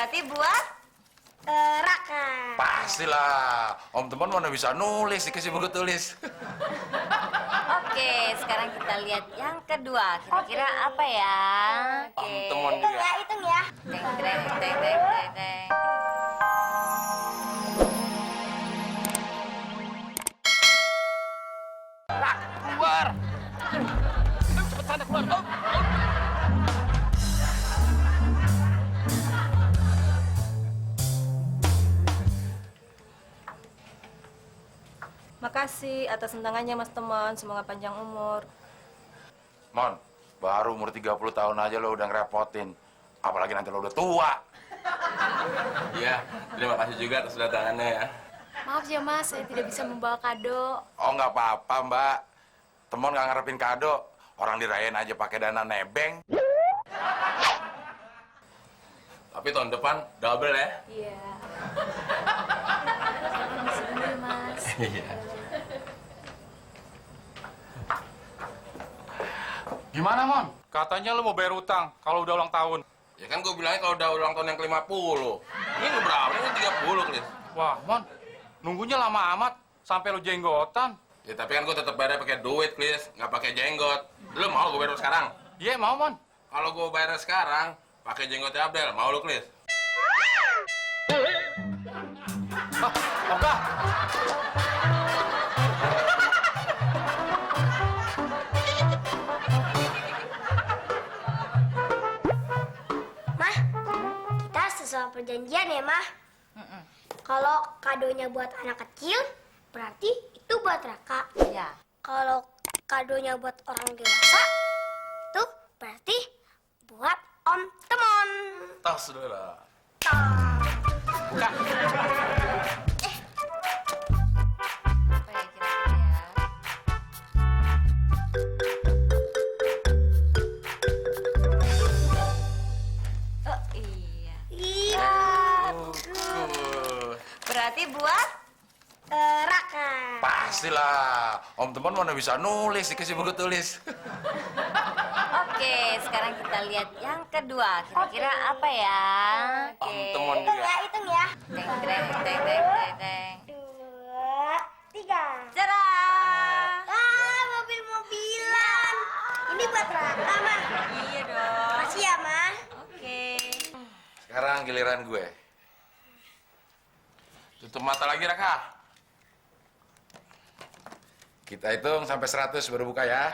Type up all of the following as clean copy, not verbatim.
Berarti buat Raka. Pastilah. Om Temon mana bisa nulis, dikasih buku tulis. Oke, sekarang kita lihat yang kedua. Kira-kira apa ya? Oke. Om Temon Hitung juga. ya, hitung ya. Teng, teng, teng, teng, teng, teng. Keluar. Cepet sana keluar. Oh. Makasih atas undangannya Mas Temon, semoga panjang umur. Mon, baru umur 30 tahun aja lo udah ngerepotin. Apalagi nanti lo udah tua. Iya, terima kasih juga atas datangannya ya. Maaf ya Mas, saya tidak bisa membawa kado. Oh nggak apa-apa Mbak. Temon nggak ngarepin kado. Orang dirayain aja pakai dana nebeng. Tapi tahun depan double ya. Iya. Permisi dulu ya Mas. Iya. Gimana, Mon? Katanya lu mau bayar utang kalau udah ulang tahun. Ya kan gue bilangnya kalau udah ulang tahun yang ke-50. Ini lu berapa? Ini 30, Klis. Wah, Mon, nunggunya lama amat sampai lu jenggotan. Ya tapi kan gue tetap bayar pakai duit, Klis. Nggak pakai jenggot. Lu mau gue bayar sekarang? Iya, mau, Mon. Kalau gue bayar sekarang, pakai jenggotnya Abdel. Mau lu, Klis? Oke. Mah, kita sesuai perjanjian ya, Mah. Kalau kadonya buat anak kecil, berarti itu buat Raka. Ya. Kalau kadonya buat orang dewasa, itu berarti buat Om Temon. Tas, saudara. Buka. Apa ya kira-kira ya? Oh iya. Iya. Berarti buat Raka. Pastilah. Om Temon mana bisa nulis, dikasih buku tulis. Oke, sekarang kita lihat yang kedua. Kira-kira apa ya? Oke. Om Temon Hitung juga. ya, hitung ya. Teng, teng, teng, teng, teng, teng. 2, 3. Cerah. Mobil-mobilan. Ini buat Raka, Mah. Iya dong. Makasih ya, Mah. Oke. Sekarang giliran gue. Tutup mata lagi, Raka. Kita hitung sampai 100 baru buka ya.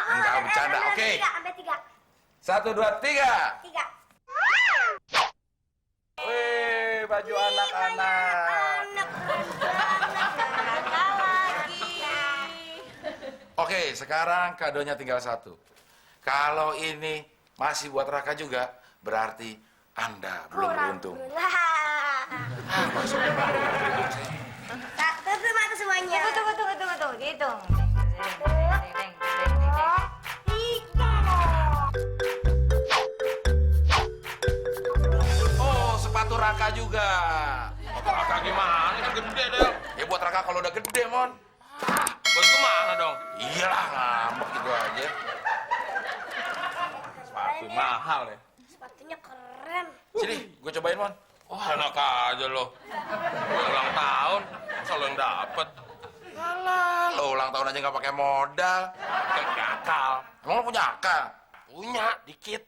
Enggak bercanda. Oke. Sampai 3. 1, 2, 3. 3. Wih, baju anak-anak. Anak keren banget. Raka lagi. Oke, sekarang kadonya tinggal 1. Kalau ini masih buat Raka juga, berarti Anda belum beruntung. Tutup mata semuanya. Tunggu. Dihitung. Teng, teng, teng, teng, teng. 3. Oh, sepatu Raka juga. Raka gimana? Kan gede, Del. Ya buat Raka kalau udah gede, Mon. Buat gue mana dong? Iyalah, ngambek gitu aja. Sepatu mahal ya. Sepatunya keren. Sini, gue cobain, Mon. Wah, enak aja lo. Gue ulang tahun, masa lo yang dapet? Alah, lo ulang tahun aja nggak pakai modal. Kan pakai akal. Emang lo punya akal? Punya, dikit.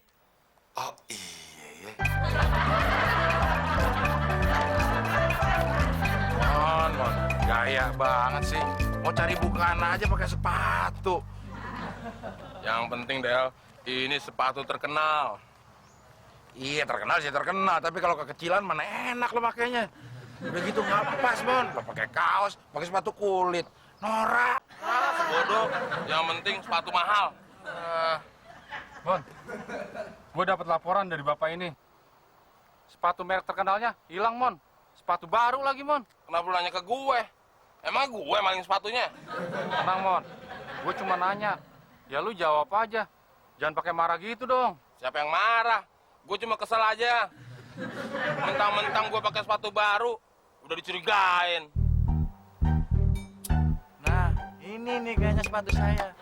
Oh, iya. Mon, gaya banget sih. Mau cari bukaan aja pakai sepatu. Yang penting, Del, ini sepatu terkenal. Iya, terkenal sih terkenal, tapi kalau kekecilan mana enak lo makainya. Udah gitu nggak pas, Mon. Lo pakai kaos, pakai sepatu kulit. Norak. Ah, sebodoh. Yang penting sepatu mahal. Mon, gue dapat laporan dari bapak ini. Sepatu merek terkenalnya hilang, Mon. Sepatu baru lagi, Mon. Kenapa lu nanya ke gue? Emang gue maling sepatunya? Tenang, Mon. Gue cuma nanya. Ya lu jawab aja. Jangan pakai marah gitu dong. Siapa yang marah? Gue cuma kesel aja. Mentang-mentang gue pakai sepatu baru, udah dicurigain. Nah, ini nih kayaknya sepatu saya.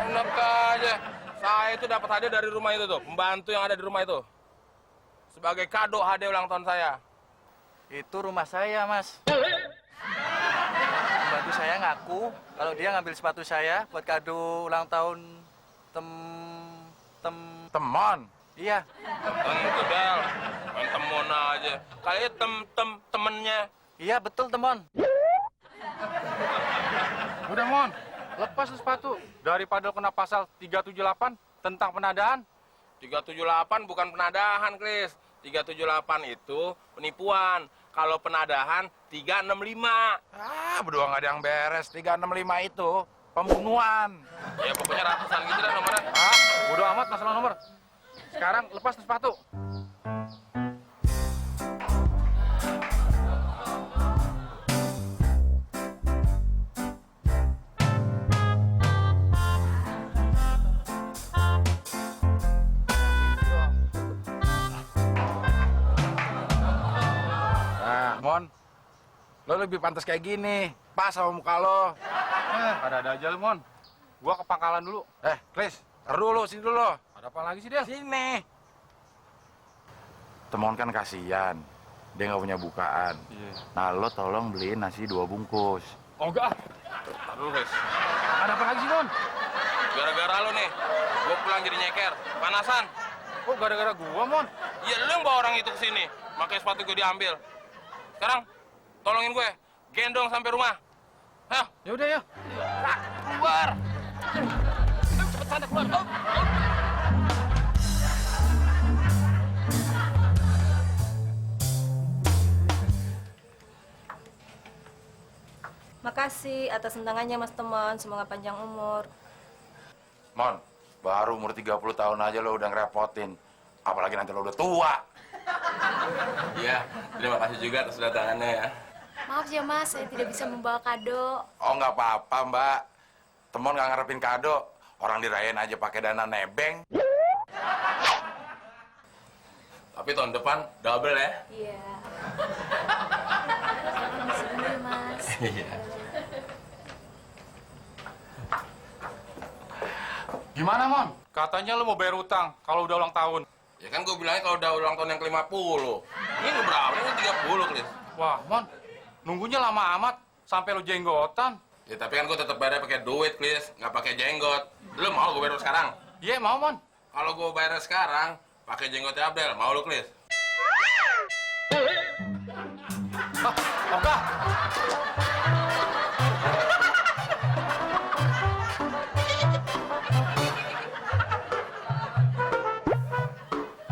Enak aja. Saya itu dapat hadiah dari rumah itu tuh, pembantu yang ada di rumah itu. sebagai kado hadiah ulang tahun saya. Itu rumah saya, Mas. Pembantu saya ngaku kalau dia ngambil sepatu saya buat kado ulang tahun Temon. Iya. Tentu, Del. Main temon aja. Kayaknya temennya. Iya, betul, Temon. Udah, Mon. Lepas tuh sepatu. Daripada lo kena pasal 378 tentang penadahan. 378 bukan penadahan, Kris. 378 itu penipuan. Kalau penadahan 365. Berdua nggak ada yang beres. 365 itu pembunuhan. Ya pokoknya ratusan gitu dah nomornya. Bodo amat masalah nomor. Sekarang lepas tuh sepatu. Nah, Mon, lo lebih pantas kayak gini. Pas sama muka lo. Ada aja lu, Mon. Gua ke pangkalan dulu. Klis, ntar dulu, sini dulu. Ada apa lagi sih, Del? Sini. Temon kan kasihan. Dia nggak punya bukaan. Iya. Nah, lo tolong beliin nasi 2 bungkus. Oh, enggak. Ntar dulu, Kris. Ada apa lagi sih, Mon? Gara-gara lu nih, gua pulang jadi nyeker. Panasan. Oh, gara-gara gua, Mon. Ya lu yang bawa orang itu ke sini. Makanya sepatu gue diambil. Sekarang, tolongin gue. Gendong sampai rumah. Ayo, Ya udah, ya. keluar. Cepet sana keluar. Oh. Makasih atas undangannya Mas Temon, semoga panjang umur. Mon, baru umur 30 tahun aja lo udah ngerepotin. Apalagi nanti lo udah tua. Iya, terima kasih juga atas datangannya ya. Maaf ya Mas, saya tidak bisa membawa kado. Oh, nggak apa-apa, Mbak. Temon nggak ngarepin kado. Orang dirayain aja pakai dana nebeng. Tapi tahun depan double ya. Iya. Permisi dulu ya, Mas. Iya. Gimana, Mon? Katanya lu mau bayar utang kalau udah ulang tahun. Ya kan gue bilangnya kalau udah ulang tahun yang ke-50. Ini berapa? Ini 30, Klis. Wah, Mon. Nunggunya lama amat sampai lu jenggotan. Ya tapi kan gue tetap bayar pakai duit, Klis. Nggak pakai jenggot. Lu mau gue bayar sekarang? Iya, mau, Mon. Kalau gue bayar sekarang, pakai jenggotnya Abdel. Mau lu, Klis? Oke.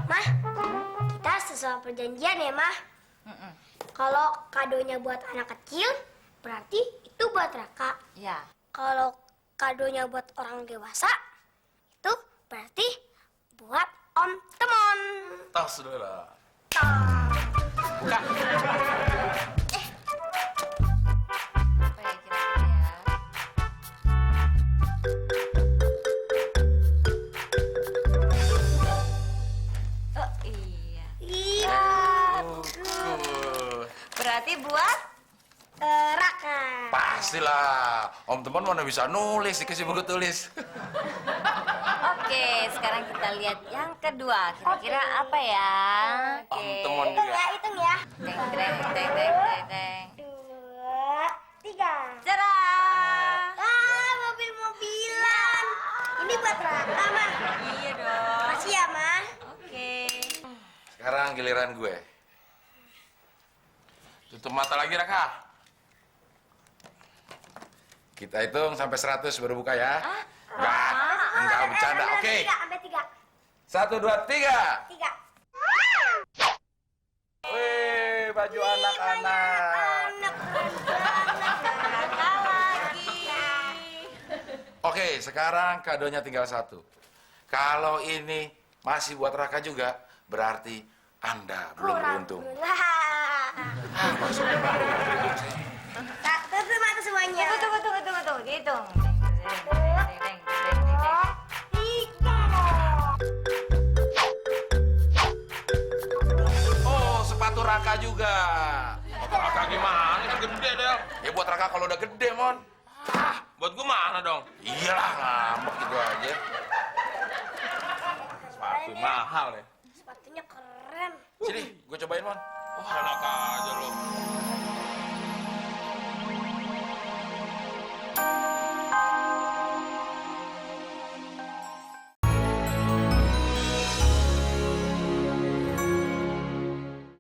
Mah, kita sesuai perjanjian ya, Mah. Kalau kadonya buat anak kecil, berarti itu buat Raka. Ya. Kalau kadonya buat orang dewasa, itu berarti buat Om Temon. Tas, saudara. Apa ya kira-kira ya? Oh iya. Iya, Berarti buat Raka. Pastilah. Om Temon mana bisa nulis, dikasih buku tulis. Oke, sekarang kita lihat yang kedua. Kira-kira apa ya? Oke. Om Temon Hitung juga. ya, hitung ya. Teng, teng, teng, teng, teng, teng. 2, 3. Cerah. Mobil-mobilan. Ini buat Raka, Mah. Iya dong. Makasih ya, Mah. Oke. Sekarang giliran gue. Tutup mata lagi, Raka. Kita hitung sampai 100 baru buka ya. Enggak bercanda. Oke. 3, sampai 3. 1, 2, 3. 3. Wih, baju anak-anak. Kakak lagi. Oke, sekarang kadonya tinggal 1. Kalau ini masih buat Raka juga, berarti Anda belum beruntung. Maksudnya baru. Tutup mata semuanya. Tunggu. Dihitung. Oh, sepatu Raka juga. Raka gimana? Kan gede, Del. Ya buat Raka kalau udah gede, Mon. Buat gue mana dong? Iyalah, ngambek gitu aja. Sepatu mahal ya. Sepatunya keren. cobain, Mon. Wah, enak